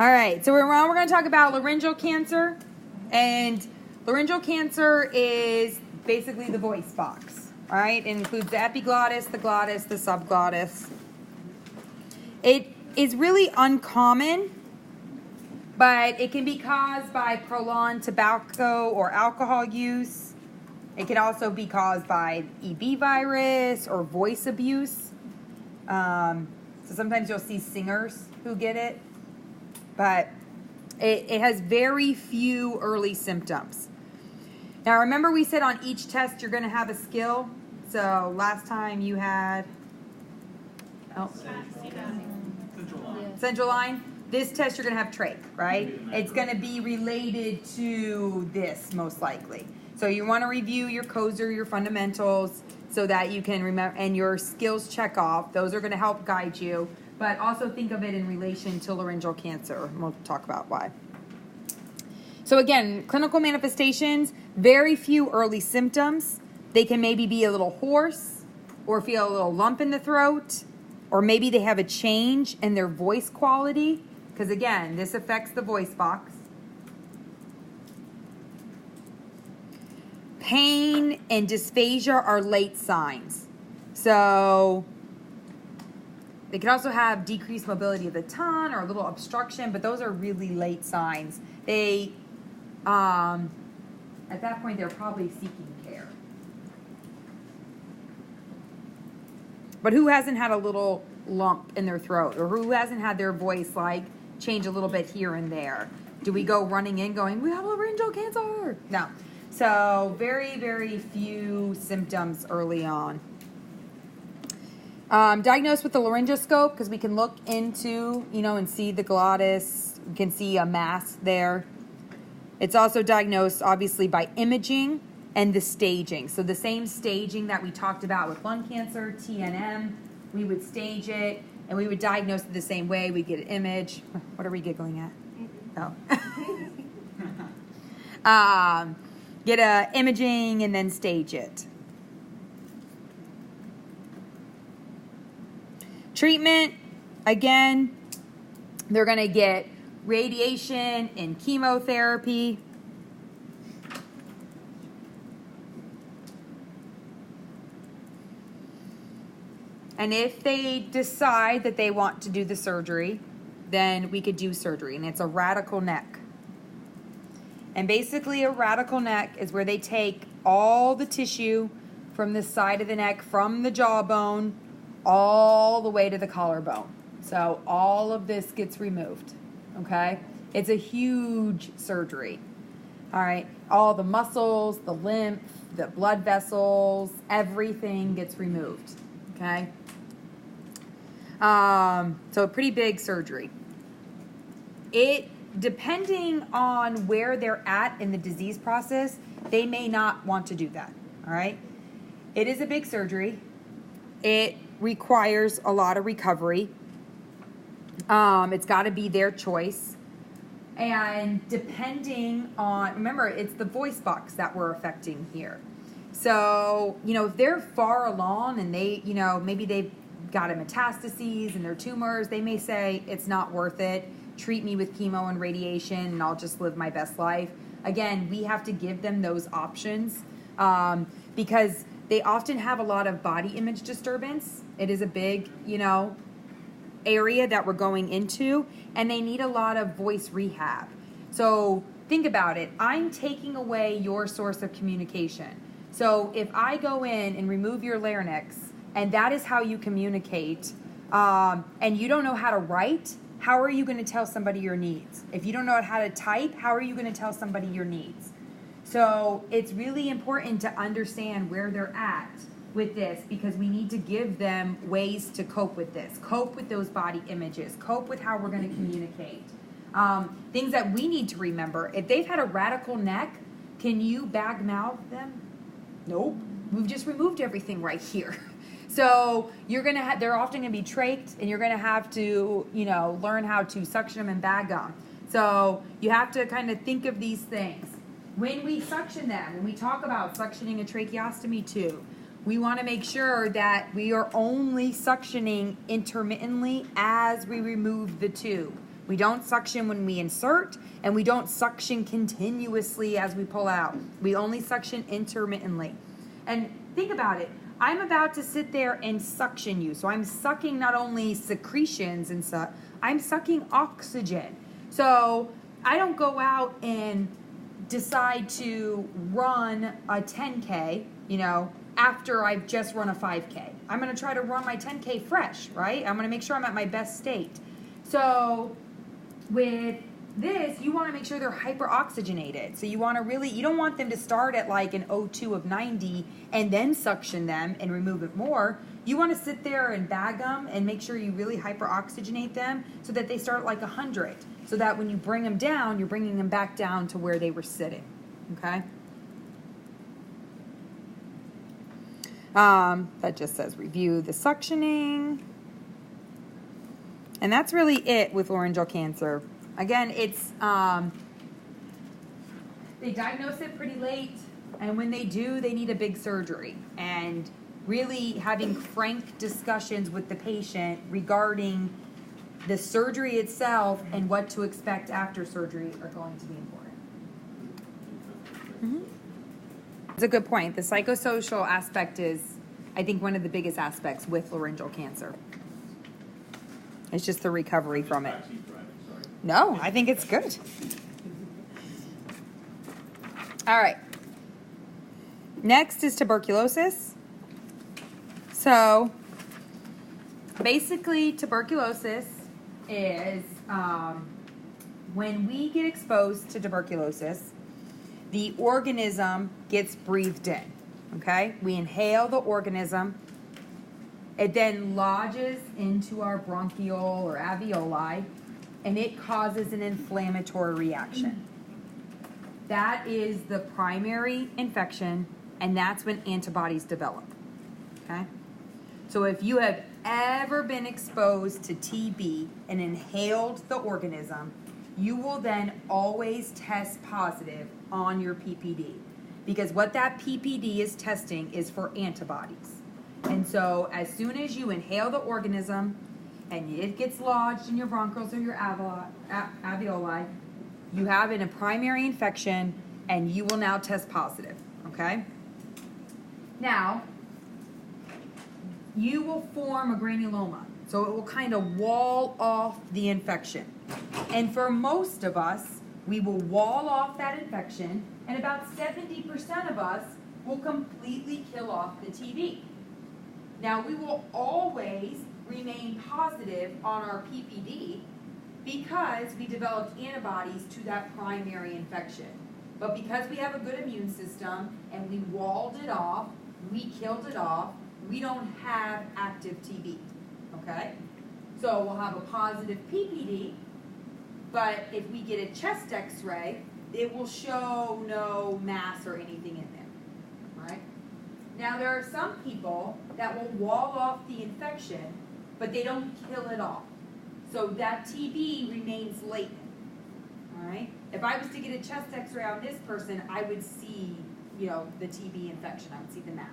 All right, so we're going to talk about laryngeal cancer, and laryngeal cancer is basically the voice box. All right, it includes the epiglottis, the glottis, the subglottis. It is really uncommon, but it can be caused by prolonged tobacco or alcohol use. It can also be caused by EB virus or voice abuse. So sometimes you'll see singers who get it. But it has very few early symptoms. Now, remember we said on each test you're going to have a skill. So last time you had central line. This test you're going to have trach, right? It's going to be related to this most likely. So you want to review your COSER, your fundamentals, so that you can remember, and your skills check off. Those are going to help guide you. But also think of it in relation to laryngeal cancer. And we'll talk about why. So again, clinical manifestations, very few early symptoms. They can maybe be a little hoarse or feel a little lump in the throat, or maybe they have a change in their voice quality, because again, this affects the voice box. Pain and dysphagia are late signs. So they could also have decreased mobility of the tongue or a little obstruction, but those are really late signs. They, at that point, they're probably seeking care. But who hasn't had a little lump in their throat, or who hasn't had their voice like change a little bit here and there? Do we go running in going, we have laryngeal cancer? No. So very, very few symptoms early on. Diagnosed with the laryngoscope, because we can look into, and see the glottis. We can see a mass there. It's also diagnosed, obviously, by imaging and the staging. So the same staging that we talked about with lung cancer, TNM, we would stage it, and we would diagnose it the same way. We'd get an image. What are we giggling at? Oh. Get a imaging and then stage it. Treatment, again, they're going to get radiation and chemotherapy. And if they decide that they want to do the surgery, then we could do surgery. And it's a radical neck. And basically a radical neck is where they take all the tissue from the side of the neck, from the jawbone, all the way to the collarbone. So all of this gets removed, okay? It's a huge surgery, all right? All the muscles, the lymph, the blood vessels, everything gets removed, okay? So a pretty big surgery. Depending on where they're at in the disease process, they may not want to do that, all right? It is a big surgery. It requires a lot of recovery. It's got to be their choice. And depending on, remember, it's the voice box that we're affecting here. So, if they're far along and they, maybe they've got a metastases and their tumors, they may say, it's not worth it. Treat me with chemo and radiation and I'll just live my best life. Again, we have to give them those options because they often have a lot of body image disturbance. It is a big, area that we're going into, and they need a lot of voice rehab. So think about it. I'm taking away your source of communication. So if I go in and remove your larynx, and that is how you communicate, and you don't know how to write, how are you going to tell somebody your needs? If you don't know how to type, how are you going to tell somebody your needs? So it's really important to understand where they're at with this, because we need to give them ways to cope with this, cope with those body images, cope with how we're going to communicate. Things that we need to remember. If they've had a radical neck, can you bag mouth them? Nope. We've just removed everything right here. So you're going to have, they're often going to be trached, and you're going to have to, learn how to suction them and bag them. So you have to kind of think of these things. When we suction them, when we talk about suctioning a tracheostomy tube, we want to make sure that we are only suctioning intermittently as we remove the tube. We don't suction when we insert, and we don't suction continuously as we pull out. We only suction intermittently. And think about it. I'm about to sit there and suction you. So I'm sucking not only secretions and such, I'm sucking oxygen. So I don't go out and decide to run a 10K, after I've just run a 5K. I'm going to try to run my 10K fresh, right? I'm going to make sure I'm at my best state. So with this, you want to make sure they're hyperoxygenated. So you want to you don't want them to start at like an O2 of 90 and then suction them and remove it more. You want to sit there and bag them and make sure you really hyperoxygenate them so that they start at like 100. So that when you bring them down, you're bringing them back down to where they were sitting, okay? That just says review the suctioning. And that's really it with laryngeal cancer. Again, it's, they diagnose it pretty late, and when they do, they need a big surgery. And really having frank discussions with the patient regarding the surgery itself and what to expect after surgery are going to be important. Mm-hmm. That's a good point. The psychosocial aspect is, I think, one of the biggest aspects with laryngeal cancer. It's just the recovery from it. No, I think it's good. All right. Next is tuberculosis. So basically, tuberculosis is when we get exposed to tuberculosis, the organism gets breathed in, okay? We inhale the organism. It then lodges into our bronchiole or alveoli, and it causes an inflammatory reaction. That is the primary infection, and that's when antibodies develop, okay? So if you have ever been exposed to TB and inhaled the organism, you will then always test positive on your PPD, because what that PPD is testing is for antibodies. And so as soon as you inhale the organism and it gets lodged in your bronchioles or your alveoli, you have a primary infection and you will now test positive, okay? Now, you will form a granuloma. So it will kind of wall off the infection. And for most of us, we will wall off that infection, and about 70% of us will completely kill off the TB. Now, we will always remain positive on our PPD because we developed antibodies to that primary infection. But because we have a good immune system and we walled it off, we killed it off, we don't have active TB, okay? So we'll have a positive PPD, but if we get a chest x-ray, it will show no mass or anything in there, right? Now there are some people that will wall off the infection, but they don't kill it off. So that TB remains latent, all right? If I was to get a chest x-ray on this person, I would see, the TB infection, I would see the mass.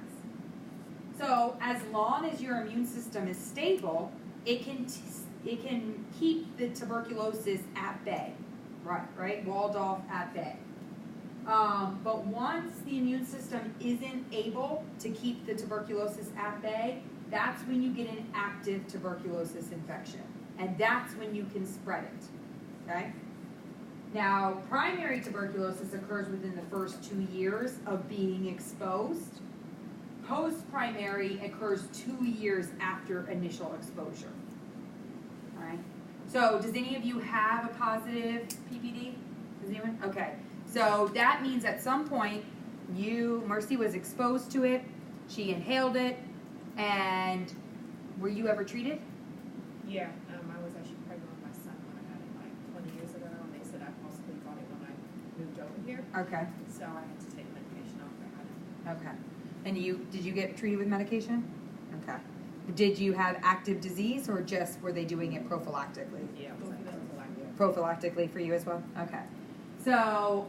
So as long as your immune system is stable, it can keep the tuberculosis at bay, right? Walled off at bay. But once the immune system isn't able to keep the tuberculosis at bay, that's when you get an active tuberculosis infection. And that's when you can spread it, okay? Now, primary tuberculosis occurs within the first 2 years of being exposed. Post-primary occurs 2 years after initial exposure. All right. So, does any of you have a positive PPD? Does anyone? Okay. So that means at some point, Mercy was exposed to it. She inhaled it, and were you ever treated? Yeah. I was actually pregnant with my son when I had it like 20 years ago, and they said I possibly got it when I moved over here. Okay. So I had to take medication after I had it. Okay. And did you get treated with medication? Okay. Did you have active disease, or just were they doing it prophylactically? Yeah, it was like prophylactic. Prophylactically for you as well? Okay. So,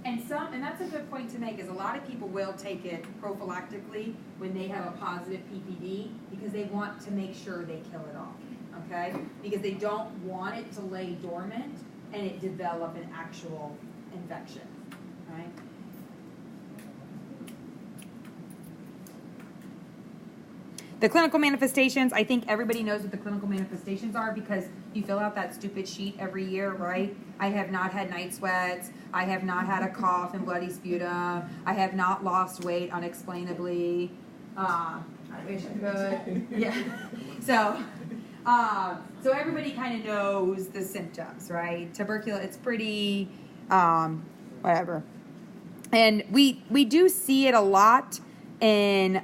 and that's a good point to make, is a lot of people will take it prophylactically when they have a positive PPD because they want to make sure they kill it off. okay? Because they don't want it to lay dormant and it develop an actual infection, right? The clinical manifestations, I think everybody knows what the clinical manifestations are because you fill out that stupid sheet every year, right? I have not had night sweats. I have not had a cough and bloody sputum. I have not lost weight unexplainably. I wish I could. Yeah. So everybody kind of knows the symptoms, right? Tuberculosis, it's pretty, whatever. And we do see it a lot in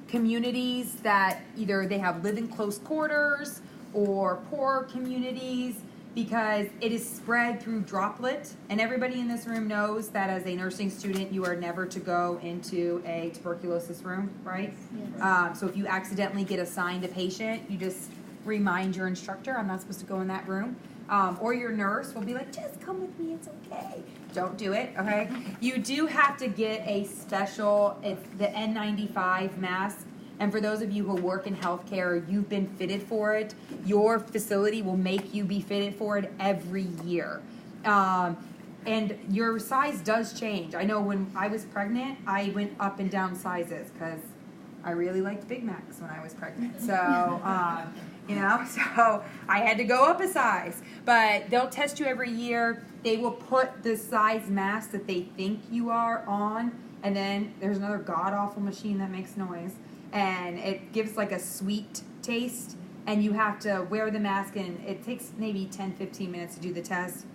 communities that either they have live in close quarters or poor communities because it is spread through droplet. And everybody in this room knows that as a nursing student, you are never to go into a tuberculosis room, right? Yes. So if you accidentally get assigned a patient, you just remind your instructor, I'm not supposed to go in that room. Or your nurse will be like, just come with me, it's okay. Don't do it, okay? You do have to get a special, it's the N95 mask. And for those of you who work in healthcare, you've been fitted for it. Your facility will make you be fitted for it every year. And your size does change. I know when I was pregnant, I went up and down sizes because I really liked Big Macs when I was pregnant. So, so I had to go up a size. But they'll test you every year. They will put the size mask that they think you are on. And then there's another god-awful machine that makes noise. And it gives like a sweet taste. And you have to wear the mask, and it takes maybe 10-15 minutes to do the test.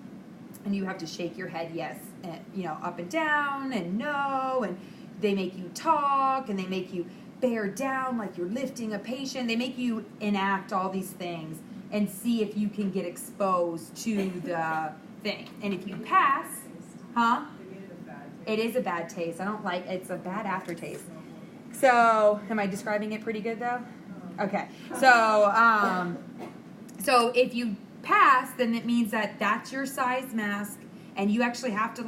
And you have to shake your head yes, and, up and down, and no. And they make you talk, and they make you bear down like you're lifting a patient. They make you enact all these things and see if you can get exposed to the thing. And if you pass, it is a bad taste. I don't like it's a bad aftertaste. So, am I describing it pretty good though? Okay. So, so if you pass, then it means that that's your size mask. And you actually have to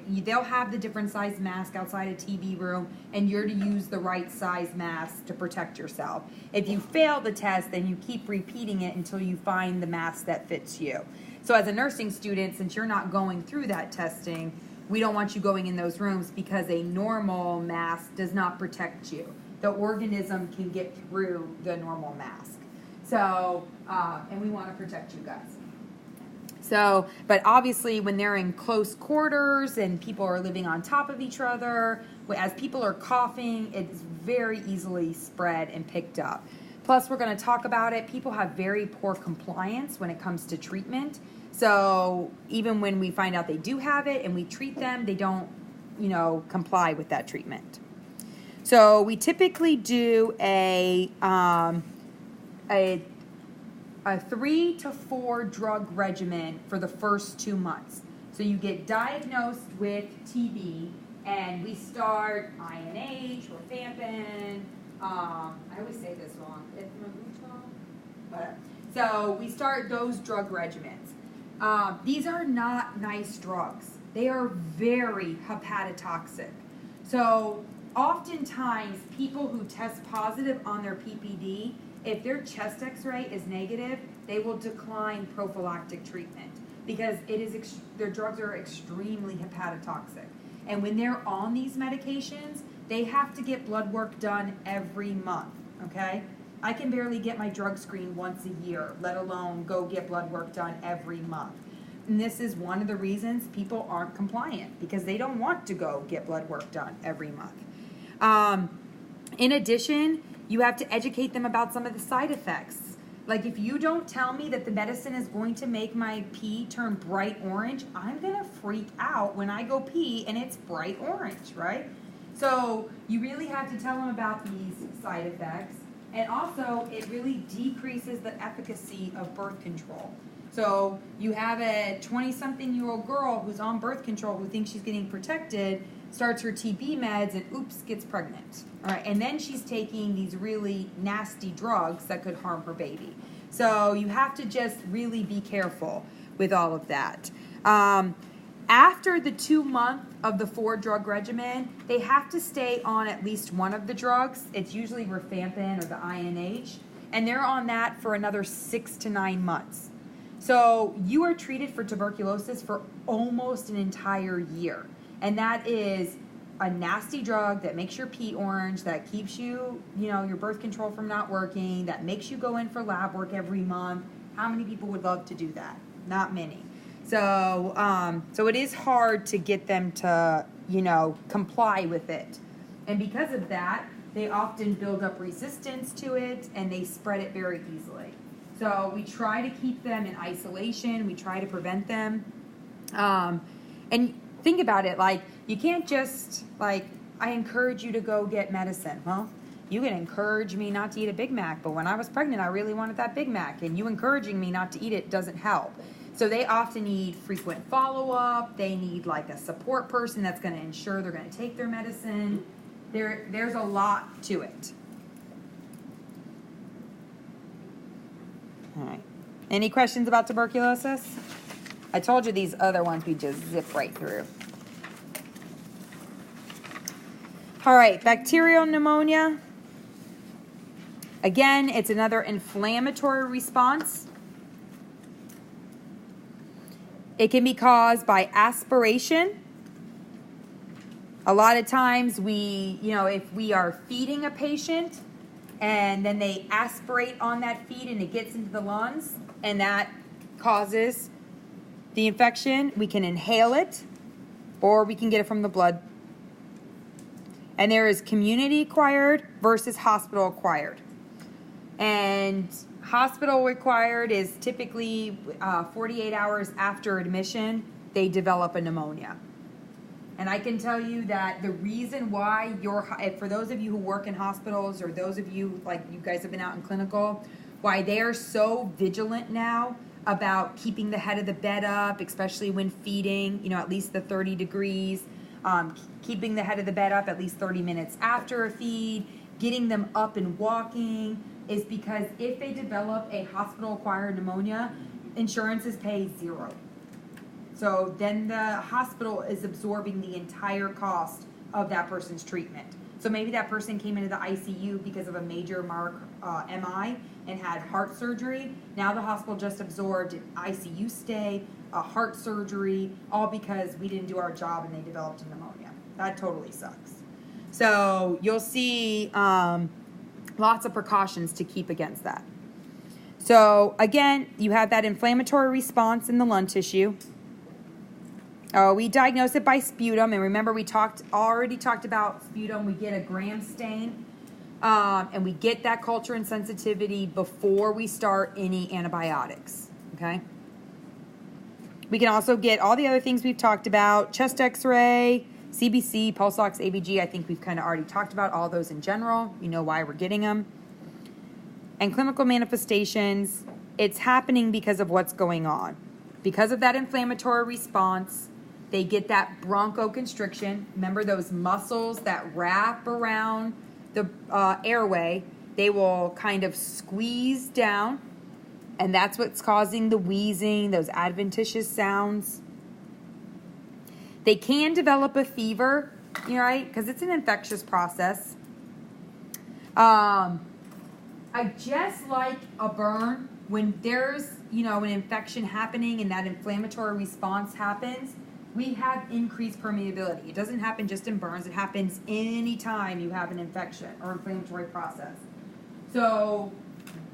they'll have the different size mask outside a TV room, and you're to use the right size mask to protect yourself. If you fail the test, then you keep repeating it until you find the mask that fits you. So as a nursing student, since you're not going through that testing, we don't want you going in those rooms because a normal mask does not protect you. The organism can get through the normal mask. So, and we want to protect you guys. So, but obviously when they're in close quarters and people are living on top of each other, as people are coughing, it's very easily spread and picked up. Plus, we're going to talk about it. People have very poor compliance when it comes to treatment. So even when we find out they do have it and we treat them, they don't, comply with that treatment. So we typically do a 3 to 4 drug regimen for the first 2 months. So you get diagnosed with TB, and we start INH, rifampin. I always say this wrong. Whatever. So we start those drug regimens. These are not nice drugs. They are very hepatotoxic. So oftentimes people who test positive on their PPD, if their chest x-ray is negative, they will decline prophylactic treatment because their drugs are extremely hepatotoxic. And when they're on these medications, they have to get blood work done every month, okay? I can barely get my drug screen once a year, let alone go get blood work done every month. And this is one of the reasons people aren't compliant because they don't want to go get blood work done every month. In addition, you have to educate them about some of the side effects. Like if you don't tell me that the medicine is going to make my pee turn bright orange, I'm going to freak out when I go pee and it's bright orange, right? So you really have to tell them about these side effects. And also, it really decreases the efficacy of birth control. So you have a 20-something-year-old girl who's on birth control who thinks she's getting protected, starts her TB meds, and oops, gets pregnant. All right, and then she's taking these really nasty drugs that could harm her baby. So you have to just really be careful with all of that. After the 2 month of the 4 drug regimen, they have to stay on at least one of the drugs. It's usually rifampin or the INH. and they're on that for another 6 to 9 months. So you are treated for tuberculosis for almost an entire year. And that is a nasty drug that makes your pee orange, that keeps you, your birth control from not working, that makes you go in for lab work every month. How many people would love to do that? Not many. So, so it is hard to get them to, comply with it. And because of that, they often build up resistance to it and they spread it very easily. So we try to keep them in isolation. We try to prevent them. And think about it, like, you can't just, like, I encourage you to go get medicine. Well, you can encourage me not to eat a Big Mac, but when I was pregnant, I really wanted that Big Mac, and you encouraging me not to eat it doesn't help. So they often need frequent follow-up. They need, like, a support person that's going to ensure they're going to take their medicine. There's a lot to it. All right. Any questions about tuberculosis? I told you these other ones we just zip right through. All right, bacterial pneumonia. Again, it's another inflammatory response. It can be caused by aspiration. A lot of times if we are feeding a patient and then they aspirate on that feed and it gets into the lungs and that causes the infection, we can inhale it or we can get it from the blood. And there is community acquired versus hospital acquired. And hospital acquired is typically 48 hours after admission, they develop a pneumonia. And I can tell you that the reason why for those of you who work in hospitals or those of you, like you guys have been out in clinical, why they are so vigilant now about keeping the head of the bed up, especially when feeding, at least the 30 degrees, keeping the head of the bed up at least 30 minutes after a feed, getting them up and walking, is because if they develop a hospital-acquired pneumonia, insurances pay $0. So then the hospital is absorbing the entire cost of that person's treatment. So maybe that person came into the ICU because of a major MI and had heart surgery. Now the hospital just absorbed an ICU stay, a heart surgery, all because we didn't do our job and they developed a pneumonia. That totally sucks. So you'll see lots of precautions to keep against that. So again, you have that inflammatory response in the lung tissue. We diagnose it by sputum, and remember we already talked about sputum. We get a gram stain, and we get that culture and sensitivity before we start any antibiotics, okay? We can also get all the other things we've talked about, chest x-ray, CBC, pulse ox, ABG. I think we've kind of already talked about all those in general. You know why we're getting them. And clinical manifestations, it's happening because of what's going on. Because of that inflammatory response, they get that bronchoconstriction. Remember those muscles that wrap around the airway? They will kind of squeeze down, and that's what's causing the wheezing, those adventitious sounds. They can develop a fever, right? Because it's an infectious process. Just like a burn, when there's, an infection happening and that inflammatory response happens, we have increased permeability. It doesn't happen just in burns. It happens anytime you have an infection or inflammatory process. So,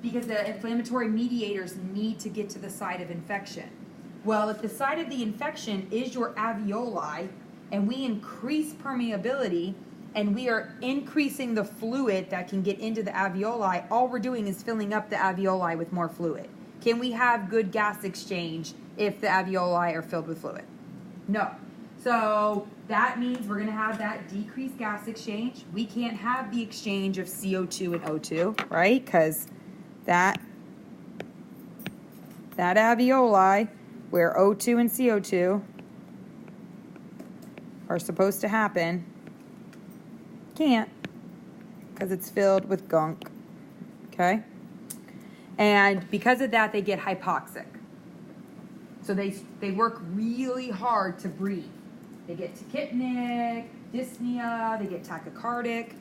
because the inflammatory mediators need to get to the site of infection. Well, if the site of the infection is your alveoli, and we increase permeability, and we are increasing the fluid that can get into the alveoli, all we're doing is filling up the alveoli with more fluid. Can we have good gas exchange if the alveoli are filled with fluid? No. So that means we're going to have that decreased gas exchange. We can't have the exchange of CO2 and O2, right? Because that alveoli, where O2 and CO2 are supposed to happen, can't, because it's filled with gunk, okay? And because of that, they get hypoxic. So they work really hard to breathe. They get tachypnic, dyspnea, they get tachycardic.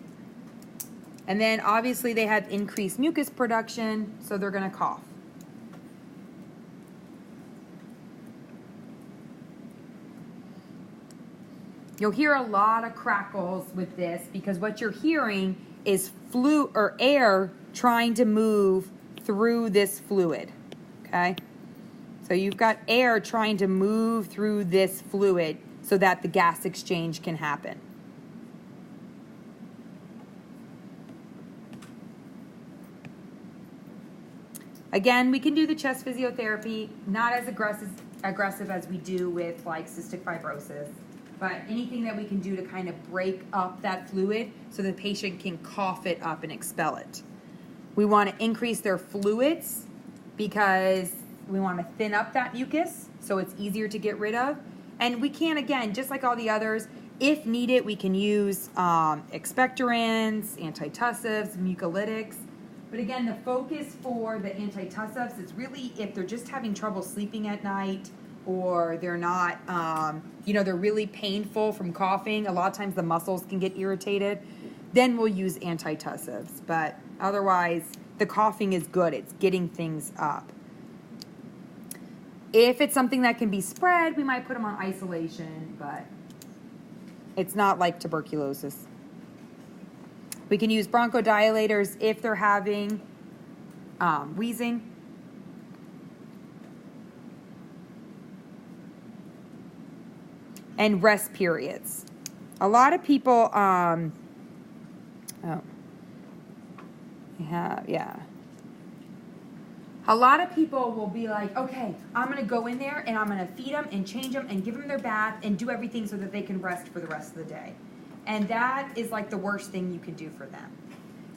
And then obviously they have increased mucus production, so they're going to cough. You'll hear a lot of crackles with this because what you're hearing is air trying to move through this fluid, okay? So you've got air trying to move through this fluid so that the gas exchange can happen. Again, we can do the chest physiotherapy, not as aggressive as we do with like cystic fibrosis, but anything that we can do to kind of break up that fluid so the patient can cough it up and expel it. We want to increase their fluids because we want to thin up that mucus so it's easier to get rid of. And we can, again, just like all the others, if needed, we can use expectorants, antitussives, mucolytics. But again, the focus for the antitussives is really if they're just having trouble sleeping at night or they're not, they're really painful from coughing. A lot of times the muscles can get irritated. Then we'll use antitussives. But otherwise, the coughing is good. It's getting things up. If it's something that can be spread, we might put them on isolation, but it's not like tuberculosis. We can use bronchodilators if they're having wheezing. And rest periods. A lot of people, A lot of people will be like, okay, I'm going to go in there and I'm going to feed them and change them and give them their bath and do everything so that they can rest for the rest of the day. And that is like the worst thing you can do for them.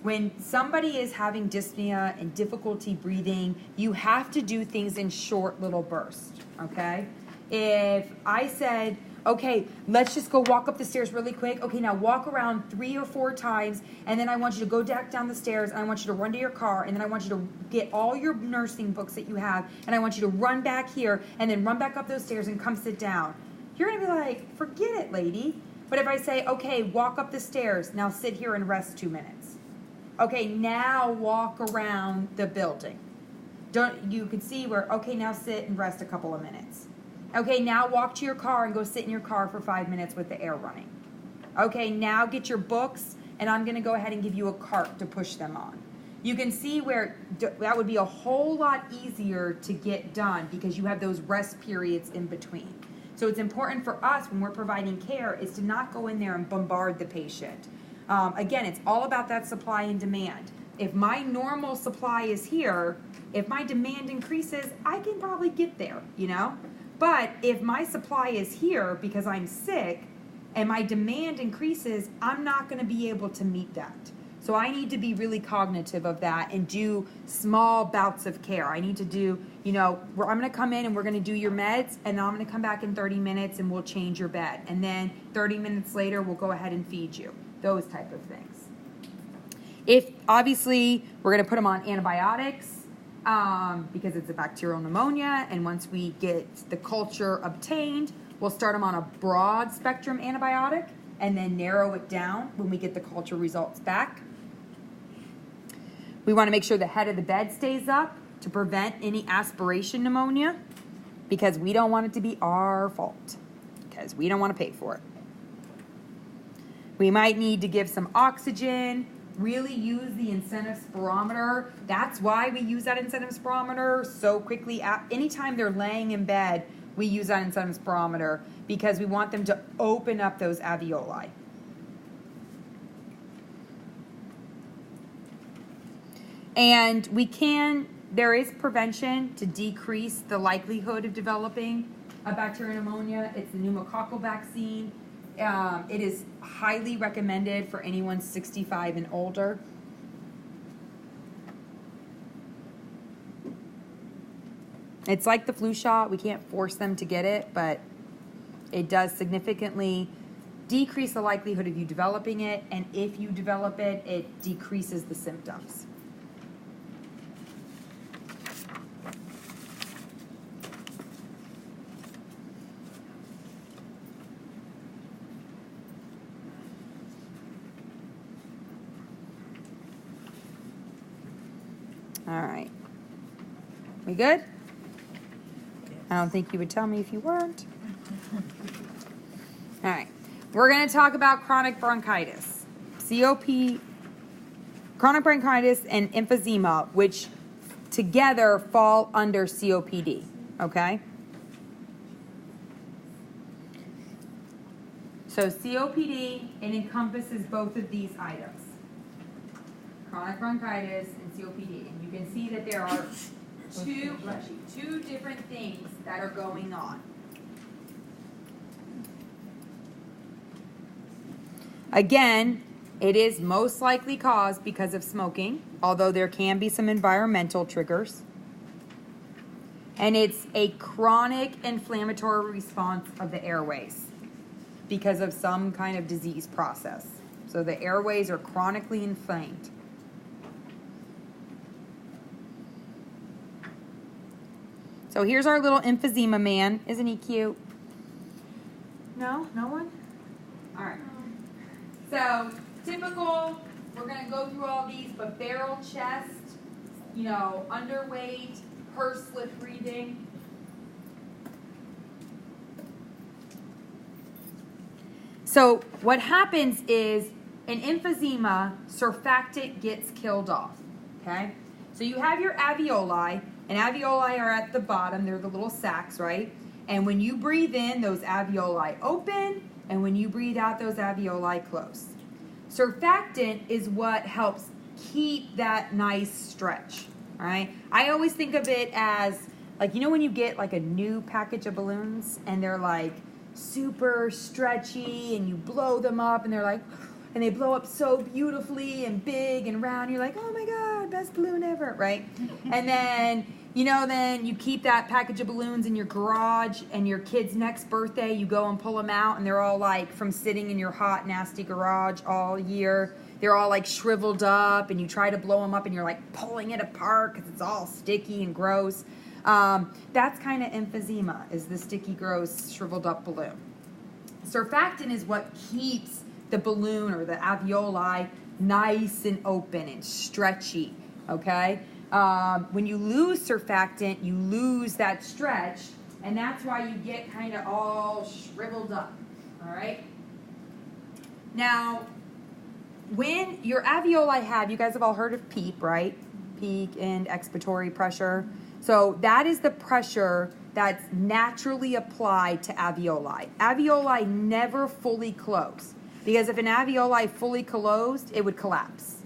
When somebody is having dyspnea and difficulty breathing, you have to do things in short little bursts, okay? If I said, okay, let's just go walk up the stairs really quick. Okay, now walk around 3 or 4 times, and then I want you to go back down the stairs, and I want you to run to your car, and then I want you to get all your nursing books that you have, and I want you to run back here, and then run back up those stairs and come sit down. You're going to be like, forget it, lady. But if I say, okay, walk up the stairs, now sit here and rest 2 minutes. Okay, now walk around the building. You can see where, okay, now sit and rest a couple of minutes. Okay, now walk to your car and go sit in your car for 5 minutes with the air running. Okay, now get your books, and I'm going to go ahead and give you a cart to push them on. You can see where that would be a whole lot easier to get done because you have those rest periods in between. So it's important for us when we're providing care is to not go in there and bombard the patient. Again, it's all about that supply and demand. If my normal supply is here, if my demand increases, I can probably get there, But if my supply is here because I'm sick and my demand increases, I'm not going to be able to meet that. So I need to be really cognitive of that and do small bouts of care. I need to do, I'm going to come in and we're going to do your meds, and then I'm going to come back in 30 minutes and we'll change your bed. And then 30 minutes later, we'll go ahead and feed you. Those type of things. If, obviously, we're going to put them on antibiotics because it's a bacterial pneumonia, and once we get the culture obtained, we'll start them on a broad spectrum antibiotic and then narrow it down when we get the culture results back. We want to make sure the head of the bed stays up to prevent any aspiration pneumonia because we don't want it to be our fault because we don't want to pay for it. We might need to give some oxygen, really use the incentive spirometer. That's why we use that incentive spirometer so quickly. Anytime they're laying in bed, we use that incentive spirometer because we want them to open up those alveoli. And there is prevention to decrease the likelihood of developing a bacterial pneumonia. It's the pneumococcal vaccine. It is highly recommended for anyone 65 and older. It's like the flu shot. We can't force them to get it, but it does significantly decrease the likelihood of you developing it, and if you develop it, it decreases the symptoms. All right. We good? I don't think you would tell me if you weren't. All right. We're going to talk about chronic bronchitis. Chronic bronchitis and emphysema, which together fall under COPD. Okay? So COPD, it encompasses both of these items. Chronic bronchitis and COPD. And you can see that there are two different things that are going on. Again, it is most likely caused because of smoking, although there can be some environmental triggers. And it's a chronic inflammatory response of the airways because of some kind of disease process. So the airways are chronically inflamed. So here's our little emphysema man. Isn't he cute? No? No one? All right. So typical, we're going to go through all these, but barrel chest, underweight, pursed lip breathing. So what happens is in emphysema, surfactant gets killed off, okay? So you have your alveoli, and alveoli are at the bottom. They're the little sacs, right? And when you breathe in, those alveoli open, and when you breathe out, those alveoli close. Surfactant is what helps keep that nice stretch, all right? I always think of it as, when you get a new package of balloons, and they're super stretchy, and you blow them up, and and they blow up so beautifully and big and round. You're like, oh my God, best balloon ever, right? And then, then you keep that package of balloons in your garage, and your kid's next birthday, you go and pull them out, and they're all from sitting in your hot, nasty garage all year. They're all shriveled up, and you try to blow them up, and you're pulling it apart because it's all sticky and gross. That's kind of emphysema, is the sticky, gross, shriveled up balloon. Surfactant is what keeps the balloon or the alveoli nice and open and stretchy, okay? When you lose surfactant, you lose that stretch, and that's why you get kind of all shriveled up, all right? Now, when your alveoli you guys have all heard of PEEP, right? Peak and expiratory pressure. So that is the pressure that's naturally applied to alveoli. Alveoli never fully close, because if an alveoli fully closed, it would collapse,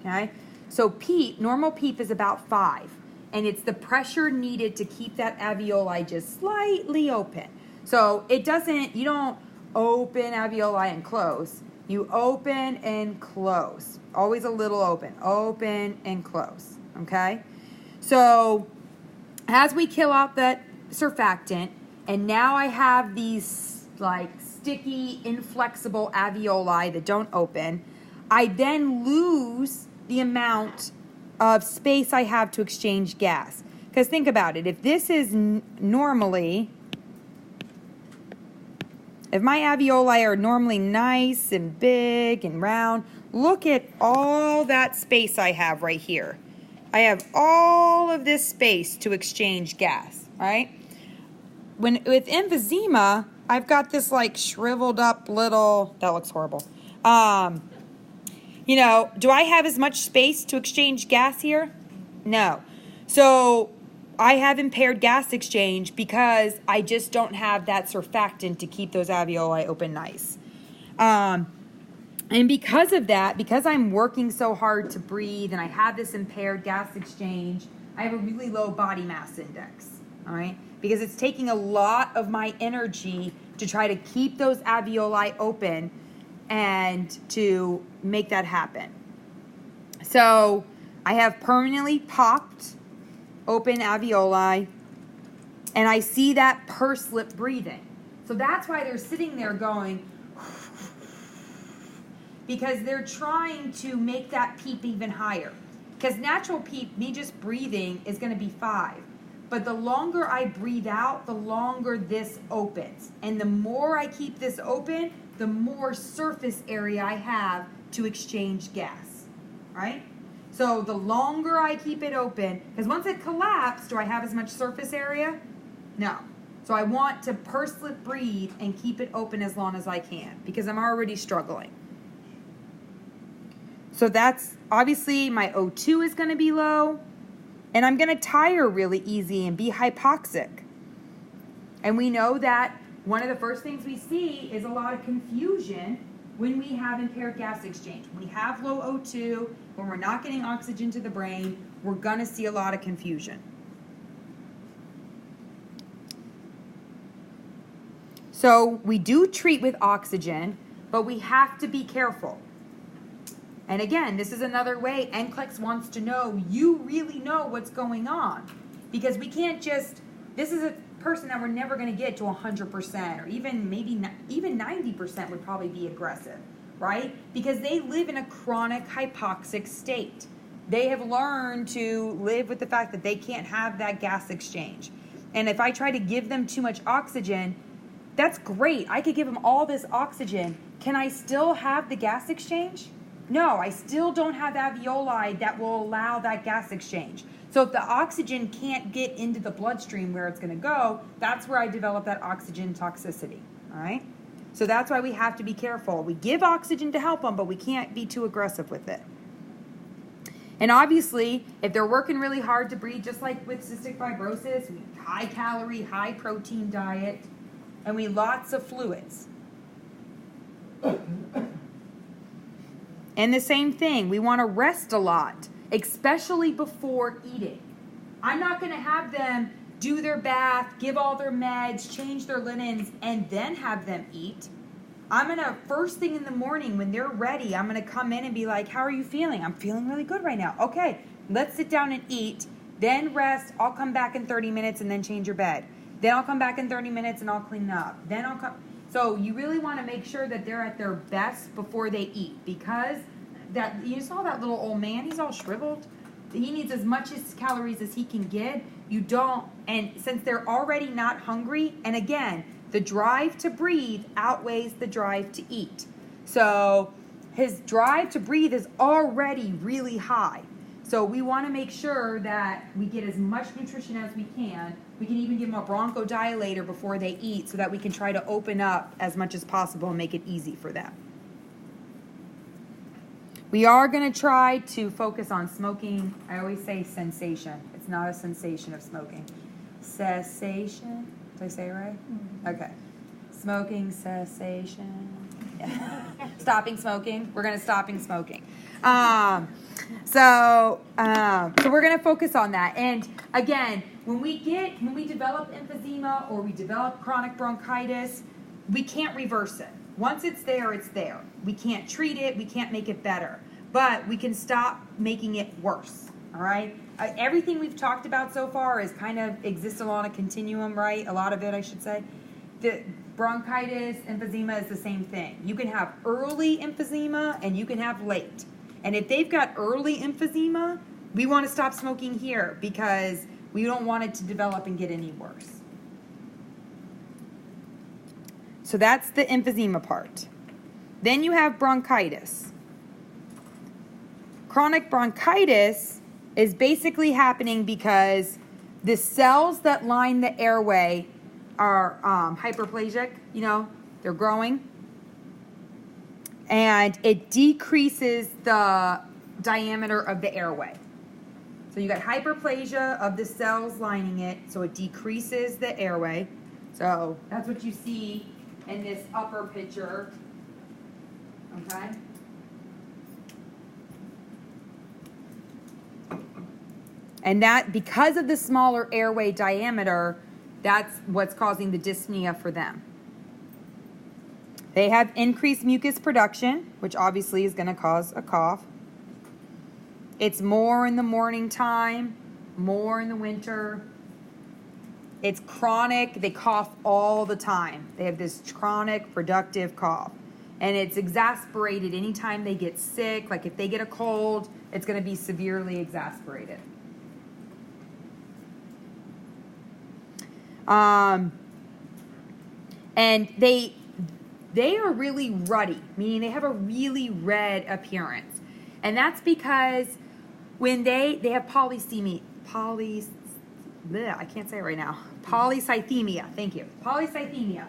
okay? So PEEP, normal PEEP is about 5, and it's the pressure needed to keep that alveoli just slightly open. So you don't open alveoli and close. You open and close. Always a little open and close, okay? So as we kill out that surfactant, and now I have these sticky, inflexible alveoli that don't open, I then lose the amount of space I have to exchange gas. Because think about it, if this is normally, if my alveoli are normally nice and big and round, look at all that space I have right here. I have all of this space to exchange gas, right? With emphysema, I've got this shriveled up little, that looks horrible. Do I have as much space to exchange gas here? No. So I have impaired gas exchange because I just don't have that surfactant to keep those alveoli open nice. And because of that, because I'm working so hard to breathe and I have this impaired gas exchange, I have a really low body mass index, all right? Because it's taking a lot of my energy to try to keep those alveoli open and to make that happen. So I have permanently popped open alveoli, and I see that pursed lip breathing. So that's why they're sitting there going, because they're trying to make that PEEP even higher. Because natural PEEP, me just breathing, is going to be 5. But the longer I breathe out, the longer this opens. And the more I keep this open, the more surface area I have to exchange gas, right? So the longer I keep it open, because once it collapsed, do I have as much surface area? No. So I want to purse-slit breathe and keep it open as long as I can because I'm already struggling. So that's obviously my O2 is going to be low, and I'm going to tire really easy and be hypoxic. And we know that one of the first things we see is a lot of confusion when we have impaired gas exchange. When we have low O2, when we're not getting oxygen to the brain, we're going to see a lot of confusion. So we do treat with oxygen, but we have to be careful. And again, this is another way NCLEX wants to know you really know what's going on. Because we can't just, this is a person that we're never going to get to 100%, or even maybe even 90% would probably be aggressive, right? Because they live in a chronic hypoxic state. They have learned to live with the fact that they can't have that gas exchange. And if I try to give them too much oxygen, that's great. I could give them all this oxygen. Can I still have the gas exchange? No, I still don't have the alveoli that will allow that gas exchange. So if the oxygen can't get into the bloodstream where it's going to go, that's where I develop that oxygen toxicity, all right? So that's why we have to be careful. We give oxygen to help them, but we can't be too aggressive with it. And obviously, if they're working really hard to breathe, just like with cystic fibrosis, we high calorie, high protein diet, and we lots of fluids. And the same thing, we want to rest a lot, especially before eating. I'm not going to have them do their bath, give all their meds, change their linens, and then have them eat. I'm going to, first thing in the morning when they're ready, I'm going to come in and be like, how are you feeling? I'm feeling really good right now. Okay, let's sit down and eat, then rest. I'll come back in 30 minutes and then change your bed. Then I'll come back in 30 minutes and I'll clean up. Then I'll come. So you really want to make sure that they're at their best before they eat, because that you saw that little old man, he's all shriveled. He needs as much as calories as he can get. You don't, and since they're already not hungry, and again, the drive to breathe outweighs the drive to eat. So his drive to breathe is already really high. So we want to make sure that we get as much nutrition as we can. We can even give them a bronchodilator before they eat so that we can try to open up as much as possible and make it easy for them. We are going to try to focus on smoking. I always say sensation. It's not a sensation of smoking. Cessation. Did I say it right? Mm-hmm. Okay. Smoking cessation. Yeah. Stopping smoking. We're going to stopping smoking. So we're going to focus on that. And again, when we develop emphysema or we develop chronic bronchitis, we can't reverse it. Once it's there, it's there. We can't treat it. We can't make it better. But we can stop making it worse. All right? Everything we've talked about so far is kind of exists along a continuum, right? A lot of it, I should say. The bronchitis, emphysema is the same thing. You can have early emphysema and you can have late. And if they've got early emphysema, we want to stop smoking here because we don't want it to develop and get any worse. So that's the emphysema part. Then you have bronchitis. Chronic bronchitis is basically happening because the cells that line the airway are hyperplasic, they're growing. And it decreases the diameter of the airway. So you got hyperplasia of the cells lining it, so it decreases the airway. So that's what you see in this upper picture, okay? And that, because of the smaller airway diameter, that's what's causing the dyspnea for them. They have increased mucus production, which obviously is going to cause a cough. It's more in the morning time, more in the winter. It's chronic. They cough all the time. They have this chronic productive cough. And it's exasperated anytime they get sick. Like if they get a cold, it's going to be severely exasperated. And they are really ruddy, meaning they have a really red appearance. And that's because when they have I can't say it right now. Polycythemia. Thank you. Polycythemia.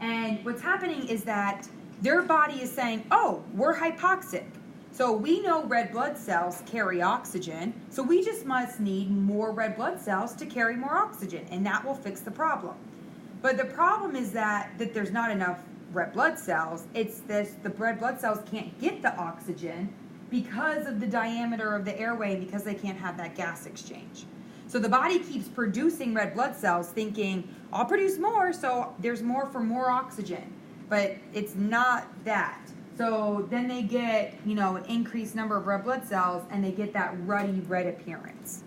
And what's happening is that their body is saying, oh, we're hypoxic. So we know red blood cells carry oxygen. So we just must need more red blood cells to carry more oxygen. And that will fix the problem. But the problem is that there's not enough red blood cells. It's this, the red blood cells can't get the oxygen because of the diameter of the airway, because they can't have that gas exchange. So the body keeps producing red blood cells thinking, I'll produce more, so there's more for more oxygen. But it's not that. So then they get, an increased number of red blood cells, and they get that ruddy red appearance.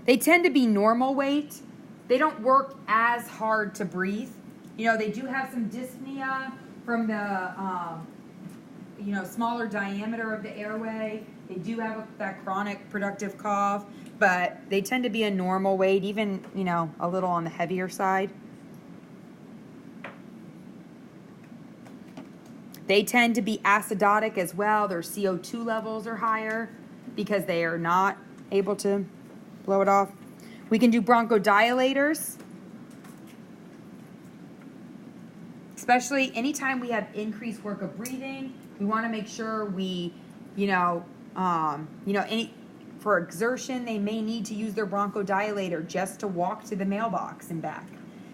They tend to be normal weight. They don't work as hard to breathe. They do have some dyspnea from the, smaller diameter of the airway. They do have that chronic productive cough, but they tend to be a normal weight, even, a little on the heavier side. They tend to be acidotic as well. Their CO2 levels are higher because they are not able to blow it off. We can do bronchodilators, especially anytime we have increased work of breathing. We want to make sure we, for exertion, they may need to use their bronchodilator just to walk to the mailbox and back.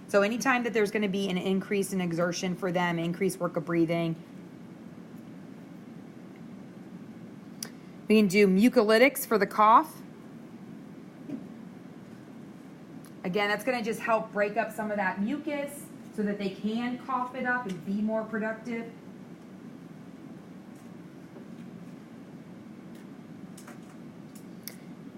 So anytime that there's going to be an increase in exertion for them, increased work of breathing. We can do mucolytics for the cough. Again, that's going to just help break up some of that mucus so that they can cough it up and be more productive.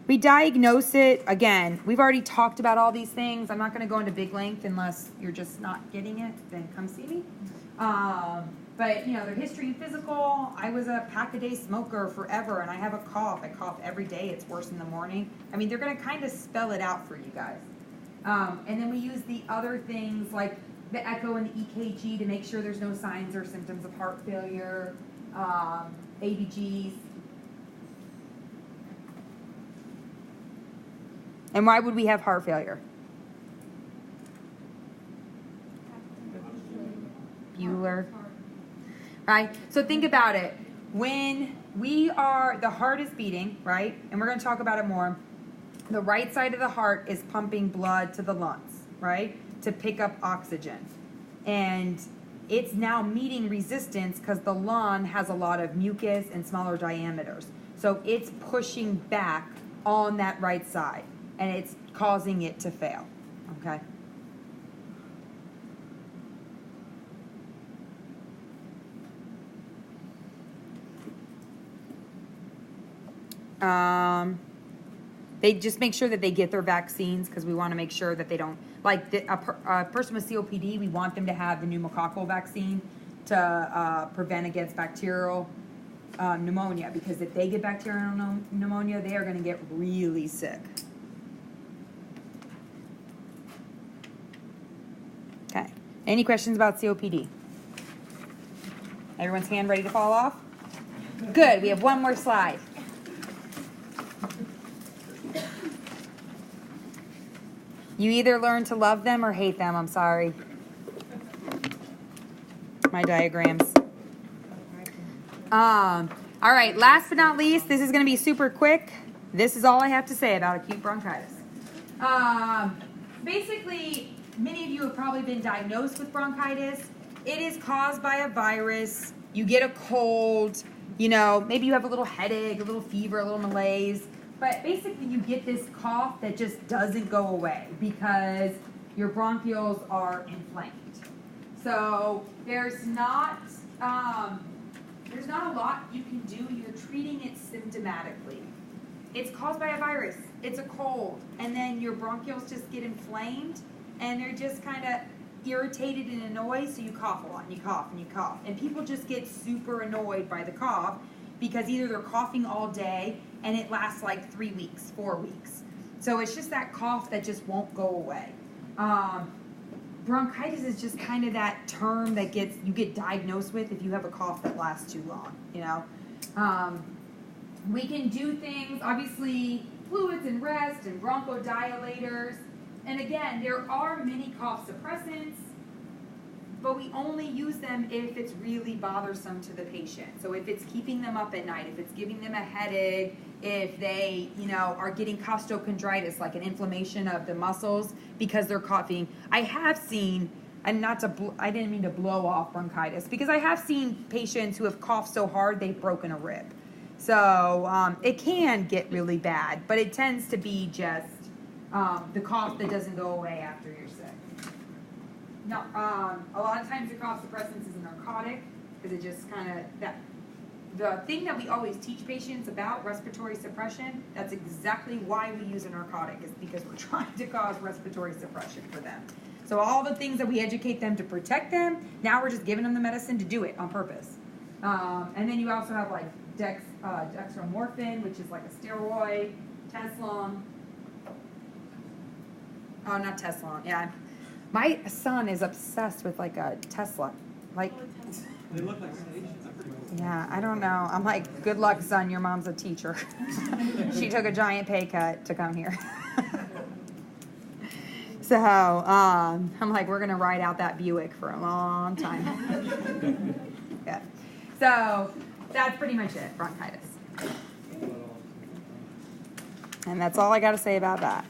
We diagnose it, again, we've already talked about all these things. I'm not going to go into big length unless you're just not getting it, then come see me. But, their history and physical, I was a pack-a-day smoker forever, and I have a cough. I cough every day. It's worse in the morning. They're going to kind of spell it out for you guys. And then we use the other things like the echo and the EKG to make sure there's no signs or symptoms of heart failure, ABGs. And why would we have heart failure? Bueller. Right? So think about it. When the heart is beating, right? And we're going to talk about it more. The right side of the heart is pumping blood to the lungs, right? To pick up oxygen. And it's now meeting resistance because the lung has a lot of mucus and smaller diameters. So it's pushing back on that right side, and it's causing it to fail, okay? They just make sure that they get their vaccines because we want to make sure that they don't, like a person with COPD, we want them to have the pneumococcal vaccine to prevent against bacterial pneumonia, because if they get bacterial pneumonia, they are going to get really sick. Okay. Any questions about COPD? Everyone's hand ready to fall off? Good. We have one more slide. You either learn to love them or hate them. I'm sorry. My diagrams. All right. Last but not least, this is going to be super quick. This is all I have to say about acute bronchitis. Basically, many of you have probably been diagnosed with bronchitis. It is caused by a virus. You get a cold. Maybe you have a little headache, a little fever, a little malaise. But basically, you get this cough that just doesn't go away because your bronchioles are inflamed. So there's not a lot you can do. You're treating it symptomatically. It's caused by a virus. It's a cold, and then your bronchioles just get inflamed, and they're just kind of irritated and annoyed. So you cough a lot, and you cough, and you cough, and people just get super annoyed by the cough because either they're coughing all day and it lasts like 3 weeks, 4 weeks. So it's just that cough that just won't go away. Bronchitis is just kind of that term that you get diagnosed with if you have a cough that lasts too long, We can do things, obviously, fluids and rest and bronchodilators. And again, there are many cough suppressants, but we only use them if it's really bothersome to the patient. So if it's keeping them up at night, if it's giving them a headache, if they, are getting costochondritis, like an inflammation of the muscles because they're coughing. I have seen, and I didn't mean to blow off bronchitis, because I have seen patients who have coughed so hard they've broken a rib. So it can get really bad, but it tends to be just the cough that doesn't go away after you're sick. No, a lot of times the cough suppressants is a narcotic, because it just kind of, the thing that we always teach patients about respiratory suppression, that's exactly why we use a narcotic, is because we're trying to cause respiratory suppression for them. So all the things that we educate them to protect them, now we're just giving them the medicine to do it on purpose. And then you also have like dextromorphin, which is like a steroid, Tesla. Oh, not Tesla. Yeah, my son is obsessed with like a Tesla. Like, They look like stations. They're pretty cool. yeah, I don't know. I'm like, good luck, son. Your mom's a teacher. She took a giant pay cut to come here. So I'm like, we're gonna ride out that Buick for a long time. Yeah. So that's pretty much it, bronchitis. And that's all I got to say about that.